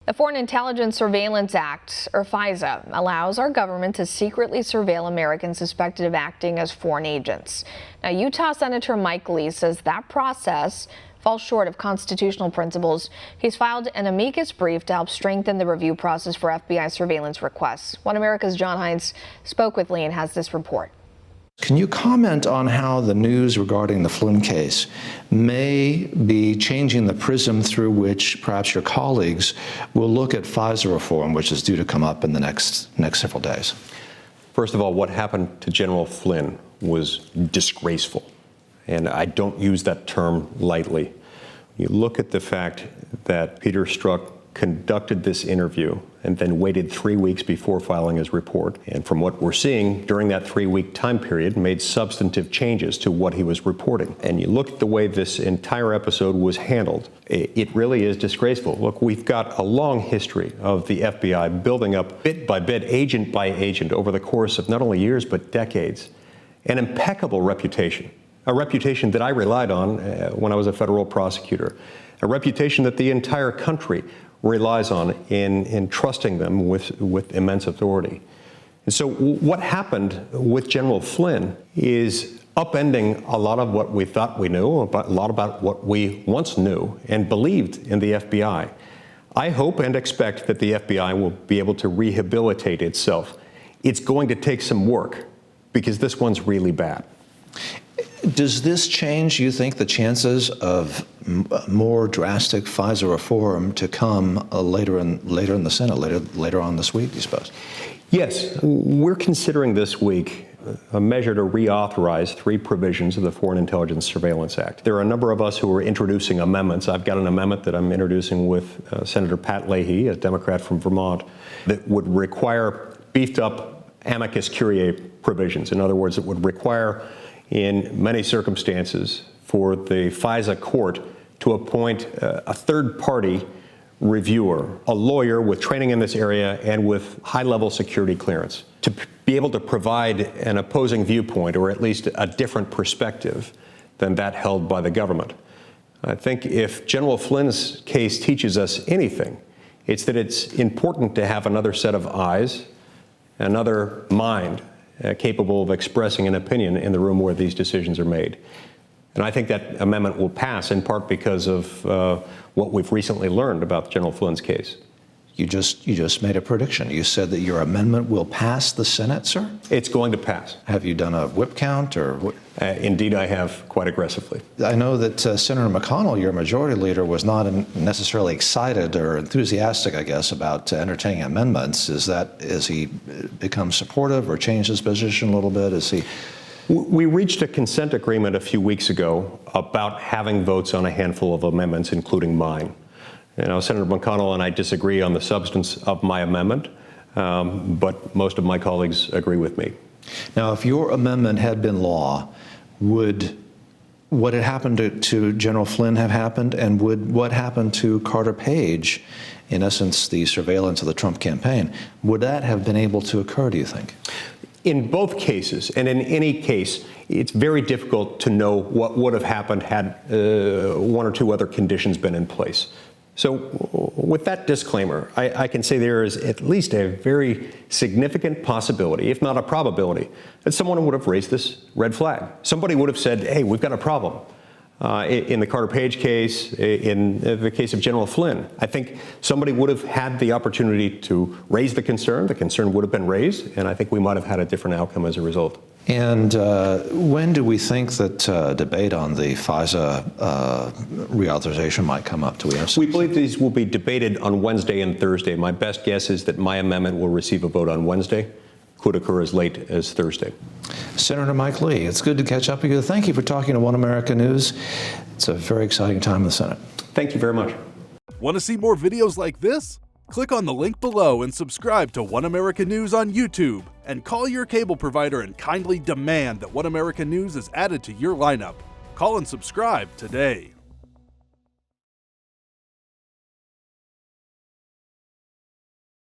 The Foreign Intelligence Surveillance Act, or FISA, allows our government to secretly surveil Americans suspected of acting as foreign agents. Now, Utah Senator Mike Lee says that process falls short of constitutional principles. He's filed an amicus brief to help strengthen the review process for FBI surveillance requests. One America's John Hines spoke with Lee and has this report. Can you comment on how the news regarding the Flynn case may be changing the prism through which perhaps your colleagues will look at FISA reform, which is due to come up in the next several days? First of all, what happened to General Flynn was disgraceful, and I don't use that term lightly. You look at the fact that Peter Strzok conducted this interview and then waited 3 weeks before filing his report. And from what we're seeing during that 3-week time period, made substantive changes to what he was reporting. And you look at the way this entire episode was handled, it really is disgraceful. Look, we've got a long history of the FBI building up bit by bit, agent by agent, over the course of not only years but decades, an impeccable reputation. A reputation that I relied on when I was a federal prosecutor. A reputation that the entire country relies on in trusting them with immense authority. And so what happened with General Flynn is upending a lot of what we thought we knew, a lot about what we once knew and believed in the FBI. I hope and expect that the FBI will be able to rehabilitate itself. It's going to take some work because this one's really bad. Does this change, you think, the chances of more drastic FISA reform to come later in the Senate, later on this week, do you suppose? Yes, we're considering this week a measure to reauthorize 3 provisions of the Foreign Intelligence Surveillance Act. There are a number of us who are introducing amendments. I've got an amendment that I'm introducing with Senator Pat Leahy, a Democrat from Vermont, that would require beefed up amicus curiae provisions. In other words, it would require in many circumstances for the FISA court to appoint a third-party reviewer, a lawyer with training in this area and with high-level security clearance, to be able to provide an opposing viewpoint or at least a different perspective than that held by the government. I think if General Flynn's case teaches us anything, it's that it's important to have another set of eyes, another mind, capable of expressing an opinion in the room where these decisions are made. And I think that amendment will pass in part because of what we've recently learned about General Flynn's case. You just made a prediction. You said that your amendment will pass the Senate, sir? It's going to pass. Have you done a whip count or what? Indeed, I have, quite aggressively. I know that Senator McConnell, your majority leader, was not necessarily excited or enthusiastic, I guess, about entertaining amendments. Has he become supportive or changed his position a little bit? We reached a consent agreement a few weeks ago about having votes on a handful of amendments, including mine. You know, Senator McConnell and I disagree on the substance of my amendment, but most of my colleagues agree with me. Now, if your amendment had been law, would what had happened to General Flynn have happened, and would what happened to Carter Page, in essence the surveillance of the Trump campaign, would that have been able to occur, do you think? In both cases, and in any case, it's very difficult to know what would have happened had 1 or 2 other conditions been in place. So with that disclaimer, I can say there is at least a very significant possibility, if not a probability, that someone would have raised this red flag. Somebody would have said, hey, we've got a problem. In the Carter Page case, in the case of General Flynn, I think somebody would have had the opportunity to raise the concern. The concern would have been raised, and I think we might have had a different outcome as a result. And when do we think that debate on the FISA reauthorization might come up? We believe these will be debated on Wednesday and Thursday. My best guess is that my amendment will receive a vote on Wednesday. Could occur as late as Thursday. Senator Mike Lee, it's good to catch up with you. Thank you for talking to One America News. It's a very exciting time in the Senate. Thank you very much. Want to see more videos like this? Click on the link below and subscribe to One America News on YouTube, and call your cable provider and kindly demand that One America News is added to your lineup. Call and subscribe today.